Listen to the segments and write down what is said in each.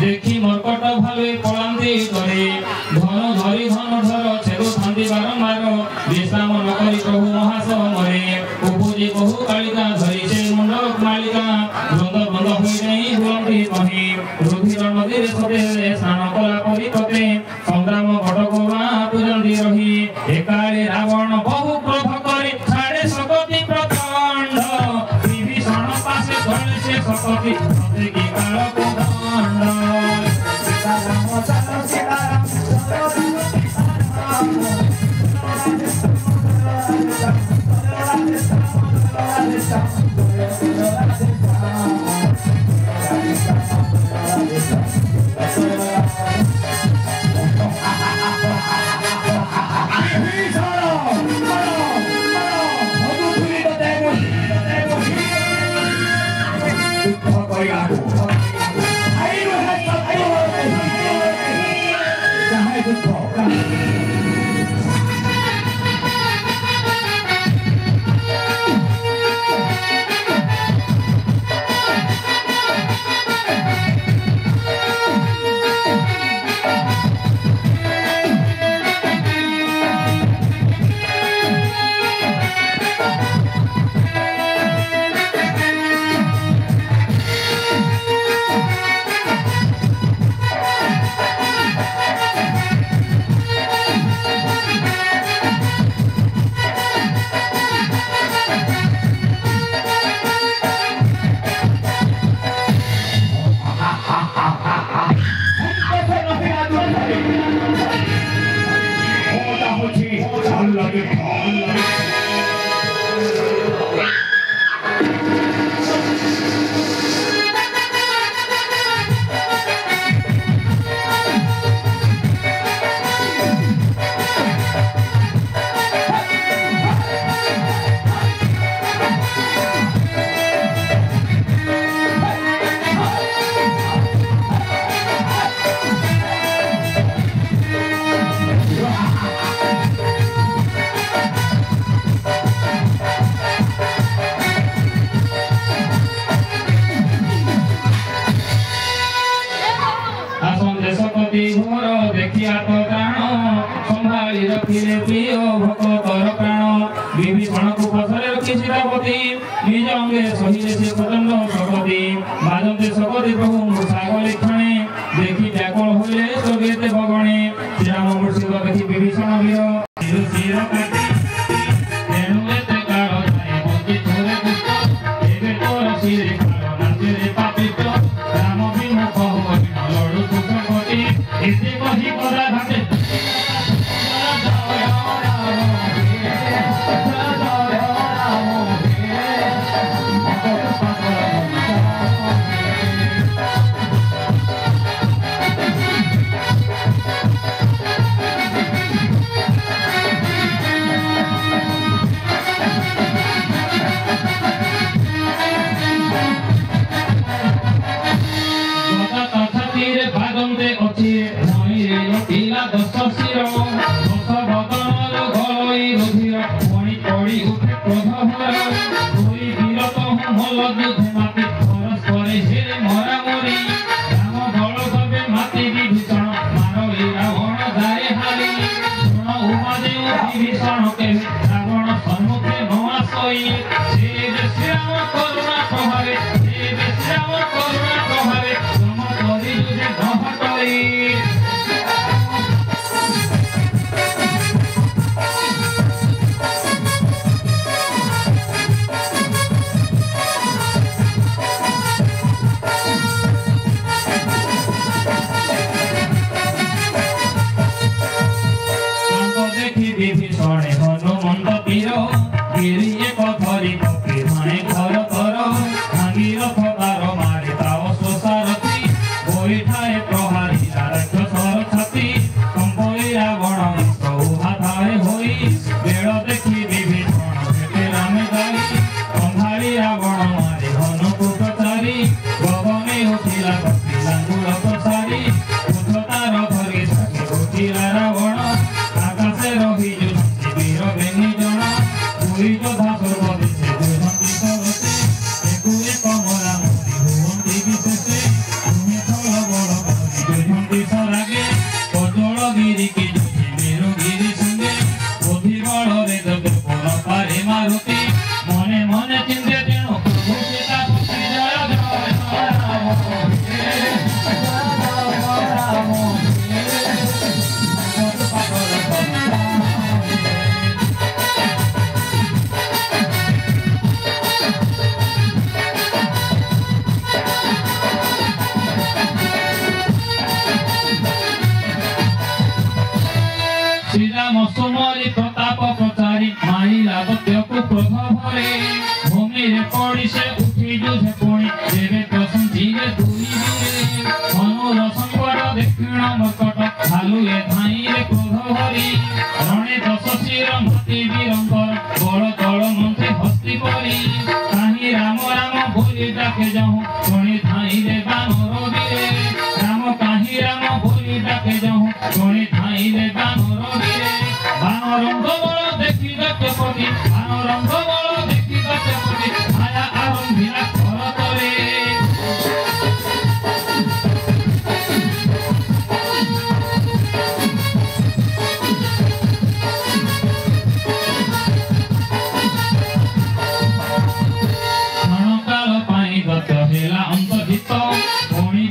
देखी मरकट भावे पलांदी करे धन धरी धन धर छेदु थांदी बारंबार विश्राम न करी प्रभु महास मरे उपजी बहु कालिका धरी से मंडप मालिका बंद बंद होई नहीं बुलंदी कही रुधिर नदीर सते स्नान कला करी तते संग्राम घटकोवा पूजंदी रही एकाले रावण बहु क्रोध करे छाड़े सकति प्रचंड विभीषण पासे धरे से सकति सते की काल को दंड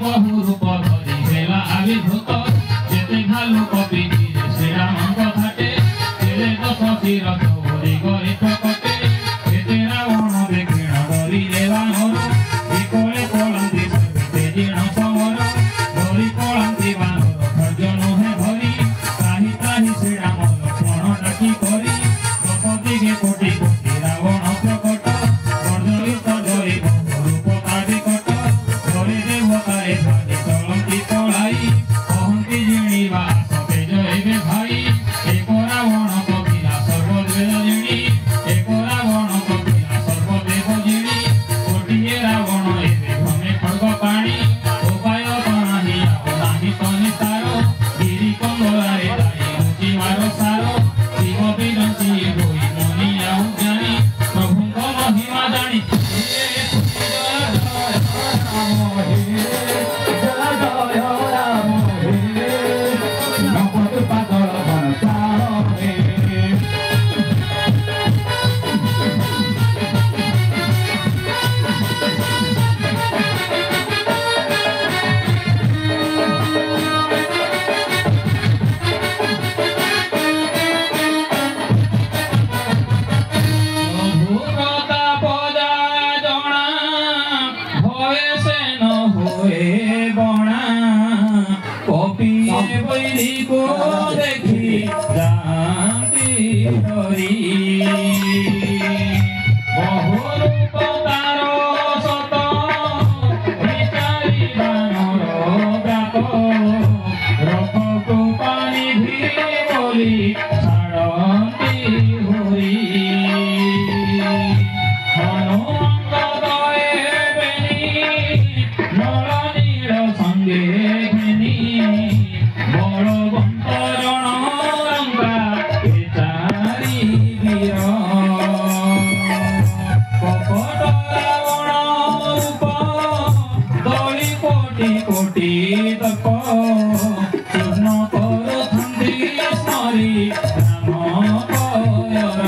बहु रूप धरी हेला आविर्भूत जेते भालु कपि श्रीराम बैरी को देखी जाती डरी बहुरूप तार सत विचारी बानर व्याप रखको पानी भी बोली छाड़ती हुई हनुमंत दए बेनी नल नील संगे घेनी बलवंत रण रंगा ए चारि वीर कपट रावण रूप दଳି कोटि कोटि तप चूर्ण करुथन्ति स्मरि राम कयर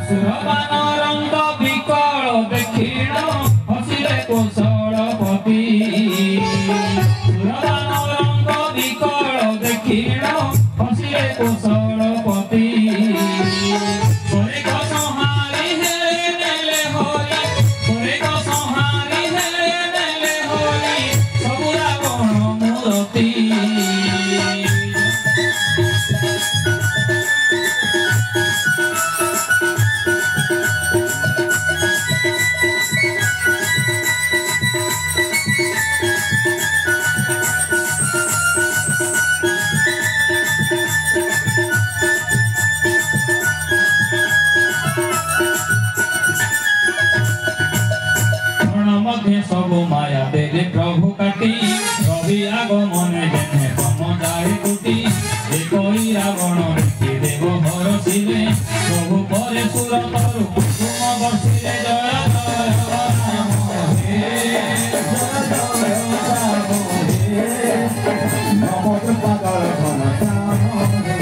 सुरबानरंग विकल दक्षिण हसिले कौशलपति सुरबानरंग विकल दक्षिण हसिले कौशलपति स्वर्ग संहारी हेले नेले होली स्वर्ग संहारी हेले नेले होली सब रावण मूर्ति सब माया देले प्रभु काटी रवि आगमने जेने तम जाए टूटी कोई रावण नीति देव हरसिले प्रभु परे सुर तरु कुसुम बर्षिले जय जय राम हे जय राम हे नमो पागल घन श्याम हे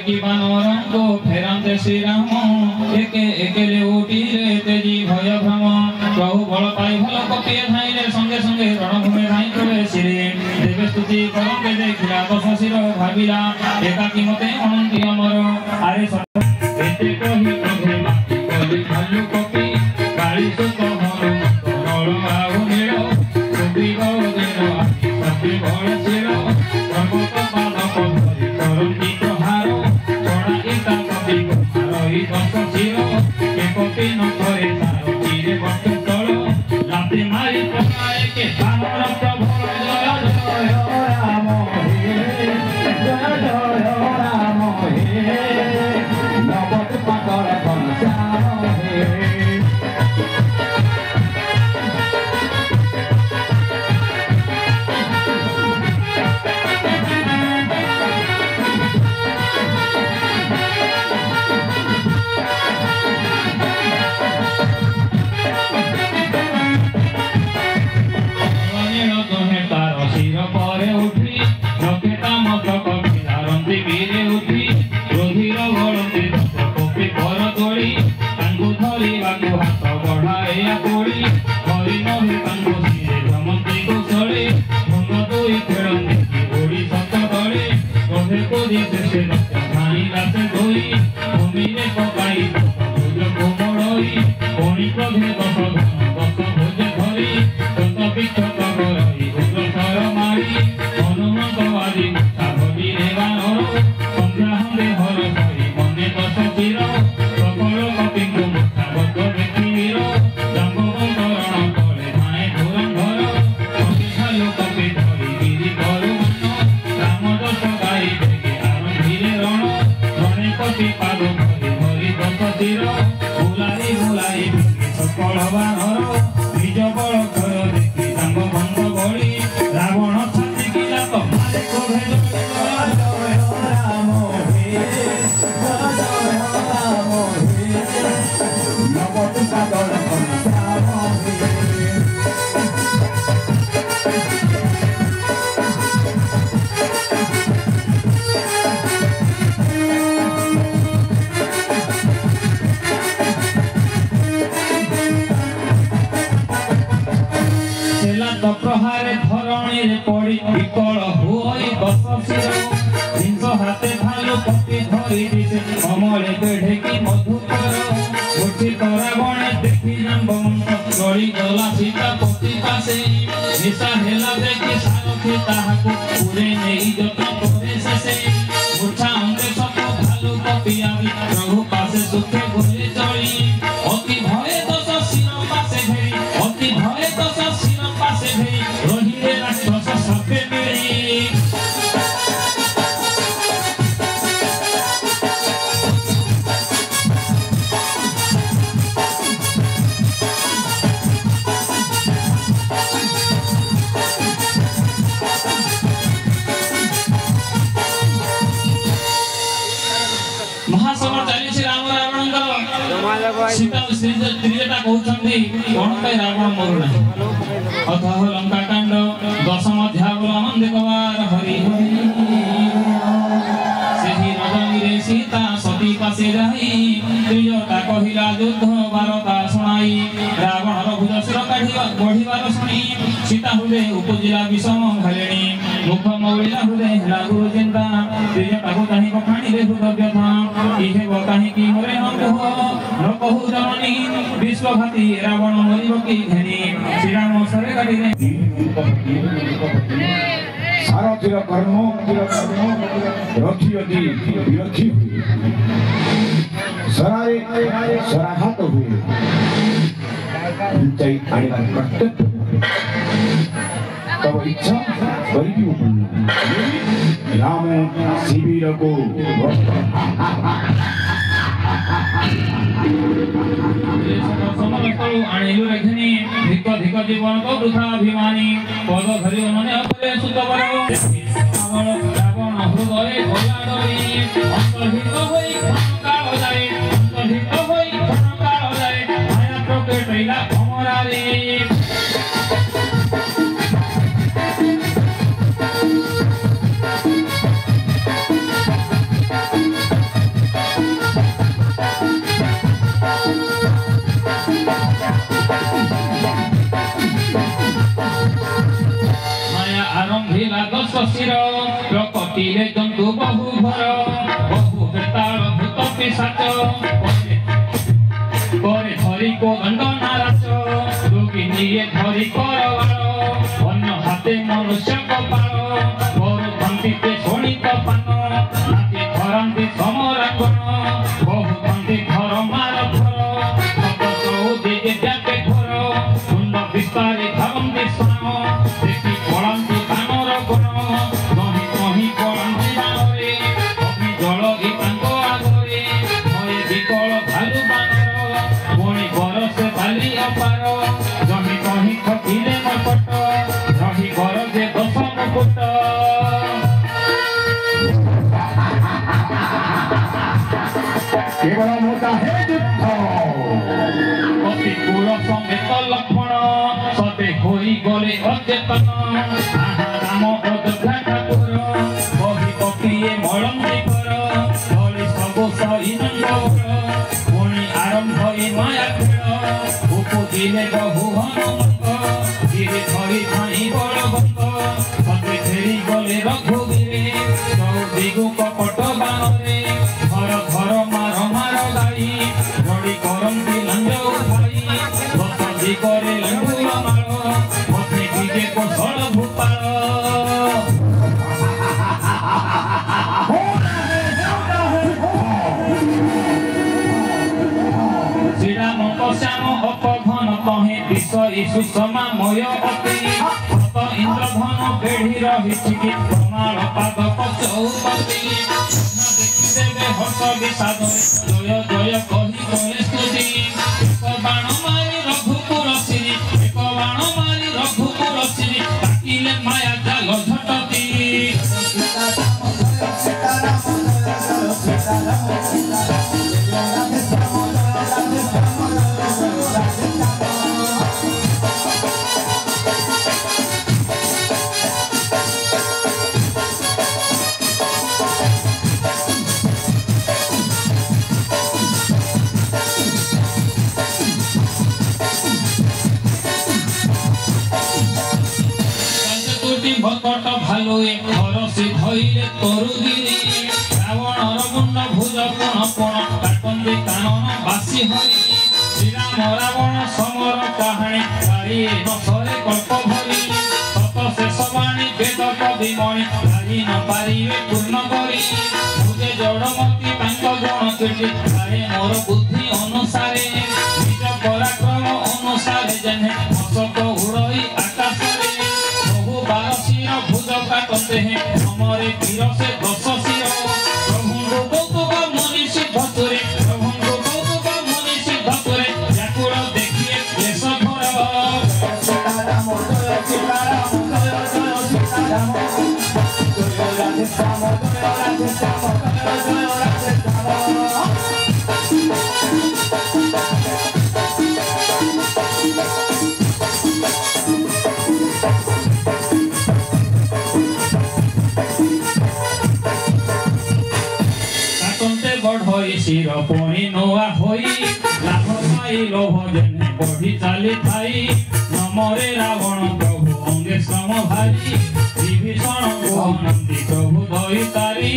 की बानरंग फेरंते श्री राम एके एकेले उठिले तेजी भय भ्रम प्रभु बल पाई भल कपिए धाइले संगे संगे रणभूमि धाई करे श्री देवे स्तुति करंते देखिला दश शिर भाबिला एकाकी मते अनंती अमर आरे एते कहि प्रभु माति कहि भालु कपि काली सुत हनुमंत नळ आउ नीळ सुबि गौदेव आखि सपि भळ शिर पर्वत पाद पधरि करंती प्रहार कपि न करे तार चिरे बट तल राति मारी पकाए के बानर प्रभु जय जय राम हे जय जय राम हे नवत पागल घन श्याम हे Pado, रे पड़ी विकल होई दशशिर जिंस हाथे भालू पति धरी दिसे कमले बेढ़े की मधुकर उठी तोरा गणे देखी जंबंत गड़ी गला सीता पति पासे निशा हेला देखी सारथी ताहाकु पुरे नेई जतन करे शेषे मुठा अंगे सब भालू पपियावी प्रभु पासे सुखे बोले चली अति भये दशशिर पासे भेई अति भये दशशिर पासे भेई रही रे राक्षस सपे मिली महासमर चालीसी राम रावणंकर सीता त्रिजटा कहउछन्ती कोन पय रावण मरुना अथह लंका कांड दशम अध्याय देखबार हरि सेही रजनी रे सीता सती पासे जाई त्रिजटा कहिला युद्ध वार्ता सुनाई रावणर भुजशिर काढिबा बढ़िबार सुनी सीता हुदे उपजिला विषम घलेणी मुख मौलिला हुदे लागु चिंता त्रिजटा को ताहि बखाणी रे हुद व्यथा इहे बताहि की मोरे हम न कहू जननी विश्वघाती रावण मरिब की घेनी श्री राम सरे गाड़ी रे सारथिर कर्म रखी अति विरखी सरारे सराहत हुए ऊंचाई आने कर्तव्य तब इच्छा बड़ी राम शिविर को समस्तु आनिलु रखनी धिक धिक जीवन को वृथा अभिमानी पद धरि उन्होंने अपने सुतवर रावण हृदय भोला डरी अंतर्हित होई काल जाए अंतर्हित होई काल जाए माया प्रकटैला अमरारी दशशिर प्रकटिले जंतु बहु भर बहु बेताल भूत पिशाच करे धरी को दंड नाराच जोगी निये धरी करवार अन्य हाथे मनुष्य कपाल मोर धंतीते शोणित पान नाती धरंती समरांगन बहु धंती घर मार घर दिगे जाके घर कुंड विस्तारी धरंती सन देखी पड़ंती कानर गुण कहीं कहीं पड़ंती बाणरे अग्नि जल गीतांग आगरे भये विकल भालू बानर पुणी बरसे बाली अपार जमी कहीं खटिले मपट रही गरजे दश मुकुट केवल मोटा है युद्ध अति पुर समेत लक्षण सते होई गले अचेतन राम अयोध्या ठाकुर कही पकिए मलंदी कर बलि सबु सही नंदवर पुणी आरंभ ए माया खेल उपजिले बहु हनुमंत धीरे धरी धाई बलवंत सते फेरी गले रघुवीरे चौदिगु कपट बाणरे घर घर मार मार गाई रड़ी करंती लंज उठाई दश दिगरे लंडुर मार मथे दिगे कोसल भूपाल श्रीराम श्याम अपघन कहे विषय सुषमामय अति हत इंद्रधन बेढ़ी रही प्रमाण पाद पचौपति देखिदेवे हस विषाद जय जय कही करे स्तुति एक बाण मारी रघुपुर श्री एक बाण मारी रघुपुर श्री काटिले माया जाल झटती लोए हरसी धइले तरुगिरी रावणर मुंड भुज कोण कोण काटंदी कानन बासी हरि श्रीराम रावण समर कहानी गाड़ी नसरे कल्प भरी सत शेष बाणी वेद कवि मणि गाड़ी न पारिवे पूर्ण करी मुझे जड़मती तांक गुण कीर्ति गाए मोर बुद्धि अनुसारे निज पराक्रम अनुसारे जने मस्तक उड़ई आकाशरे बहु बारशीर भुज काटते हैं हमारे वीर से 10 शिर प्रभु कौतुक मुनि सिद्ध तुरे प्रभु कौतुक मुनि सिद्ध तुरे व्याकुल देखिए देश भर सीताराम जय सीताराम जय जय सीताराम जय राधे श्याम जय राधे श्याम जय जय राधे बढ़ई शिर पुणी नुआ होई लाभ पाई लोभ जेने बढ़ी चली थाई नमरे रावण प्रभु अंगे श्रम भारी विभीषण नंदी प्रभु दई तारी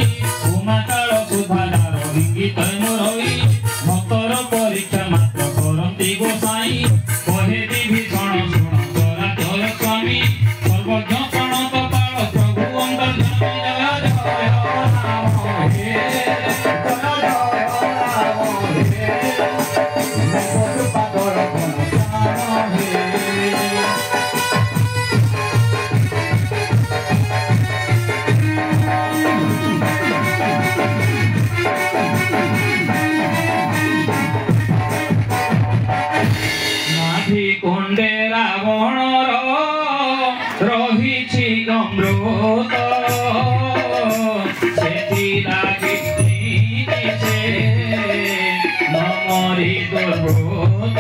उमा काल सुधार हिंगी तैनु रही भक्तर परीक्षा मात्र करती गोसाई कहे विभीषण शुण जरा जय स्वामी सर्वज्ञ प्रणत काल प्रभु अंदर जय जय कुंडे रावण रही गमृत से नमरी दुर्भूत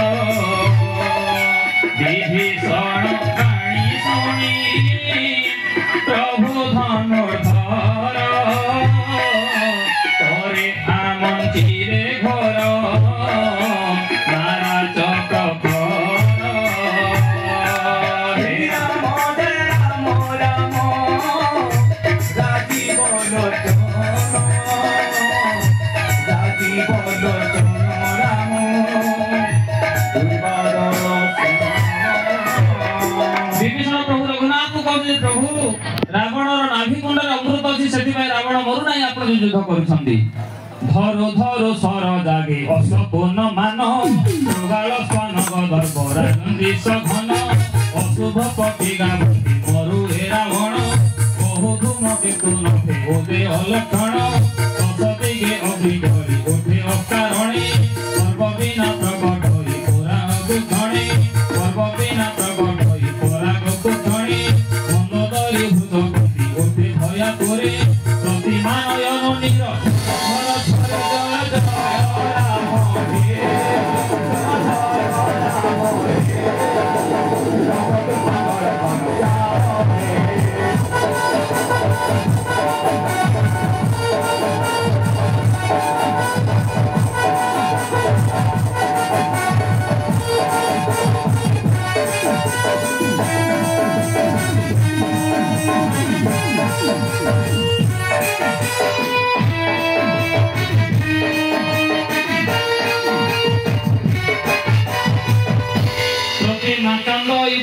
विभीषण प्राणी शुणी प्रभु धनुर्धर करे आमंत्रिरे घोर नारा चक्र प्रभु रावणर नाभि कुंडर अमृत अछि सेति भाई रावण मरु नाही आपण युद्ध करूछंती धरो धरो सर जागे असपुन मान मृगाल स्वान गदर परानंदी सघन अशुभ पटिगा मरु हे रावण बहु धूम केतु नथे ओदे अलक्षण ससतिगे अभिधरी ओठे अकारणी सर्व बिना प्रकट होई पुराण दुखणी सर्व बिना प्रकट होई पुराण दुखणी बंदरी भूत गति ओठे भया तोरे प्रतिमानयन नीर अमर छरे जय जय राम हे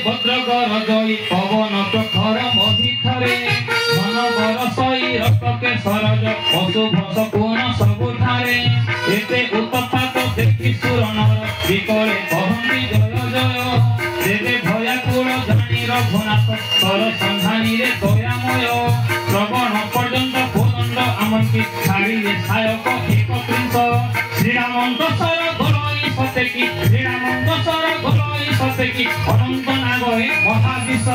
भद्रगर जई पवन प्रखर मधिथरे घन बरसई रक्तके सरज अशुभ सकुन सबुठारे एते उत्पात देखि सुरनर विकले कहन्ति जय जय देवे भयाकुल जानी रघुनाथ कर संधानी रे दयामय श्रवण पर्यंत भूदंड आमंति छाड़िले सायक एक प्रिंस श्रीरामंत सर गोलई सतेकी श्रीरामंत सर गोलई सतेकी अनंत नागहे महाविष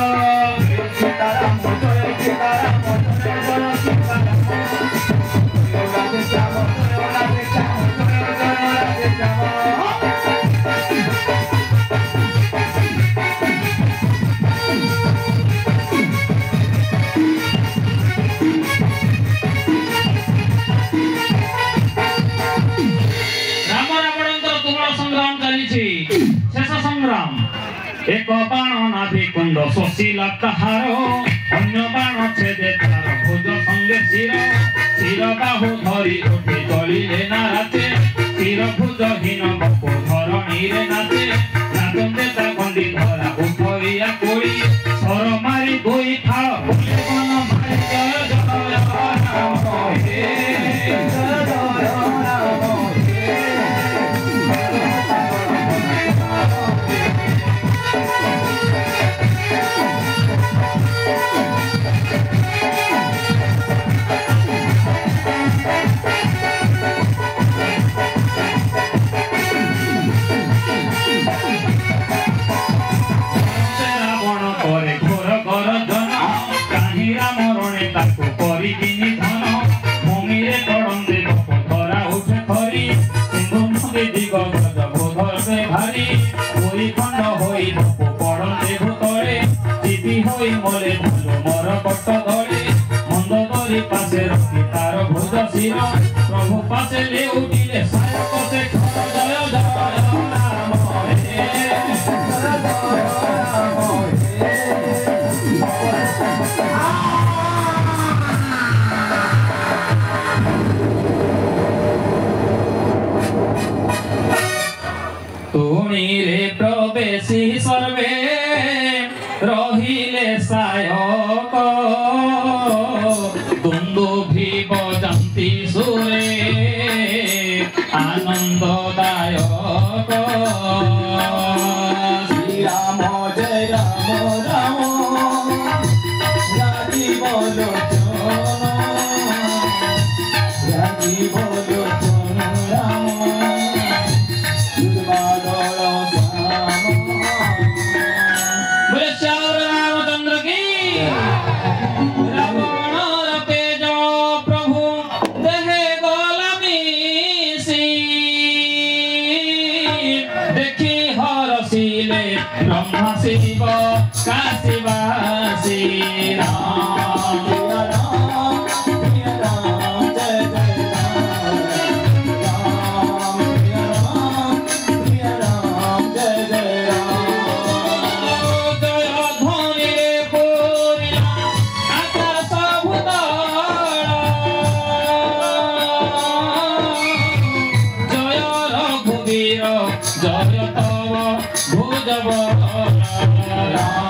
सीताराम जय सीताराम जय जय सीताराम राधे श्याम राधे श्याम जय राधे श्याम शेष संग्राम एक बाण नाभि कुंड शशिला कहार धन्य बाण छेदे तार भुज संगे शिर बाहु धरी उठे चलिले ना राते शिर भुजहीन बपो धरणीरे नाचे नाचते ता गंडी धरा उठरिया कोड़ी सर मारी गोई थाल मन मारी जय जय राम हे जय जय राम मोले भूलो मोर कट धरे मंद धरी पासे रखी तार भुज शिर प्रभु पासे ले उठिले सायक से जय जय राम हे जय जय राम तुणी रे प्रवेशी सर्वे रहिले सायक दुन्दुभि बजन्ति सुरे आनन्ददायक श्री राम जय राम राम राजीव लोचन राम ब्रह्मा शिव काशीवासी राम जय राम जय जय राम जय राम जय जय राम जय ध्वनि रे पूरिला आकाश भूतल जय रघुवीर जय तव भुजब राम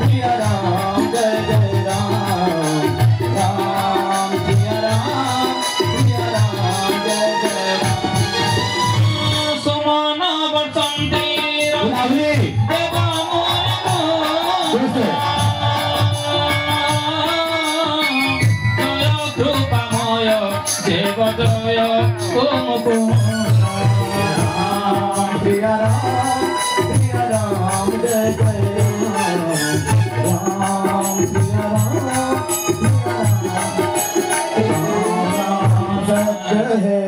प्रिय राम जय जय राम राम प्रिय राम जय जय राम सुमन बसंती देव जय कृपामय देव जय ओम प्रिय राम जय जय राम प्रिय राम सत्य है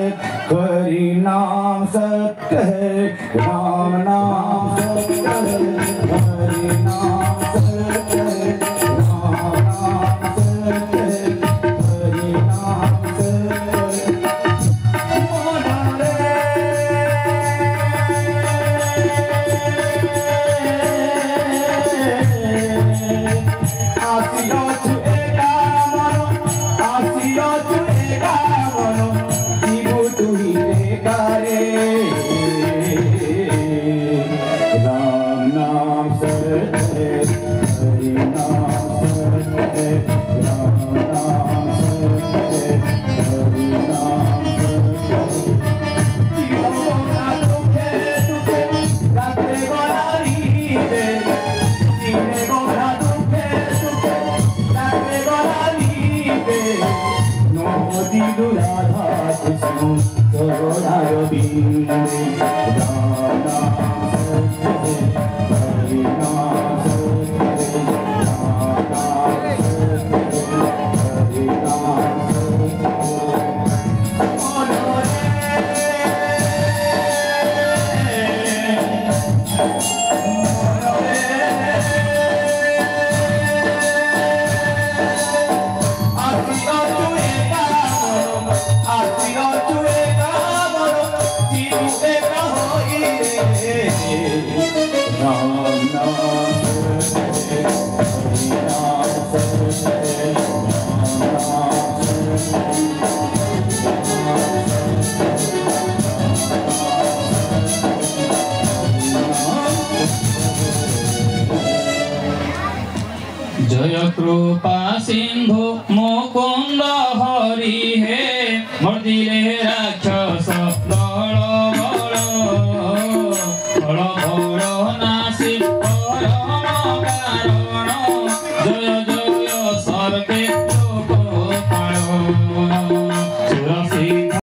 हरि नाम सत्य है राम नाम सत्य है हरि नाम सत्य है राम नाम सत्य है हरि नाम सत्य राम नाम सत्य है हरि नाम कृपा सिंधु मुकुंद हरि हे मर्दिले राक्षस दल बल फल फल नासी परम कारण जय जय सर्वे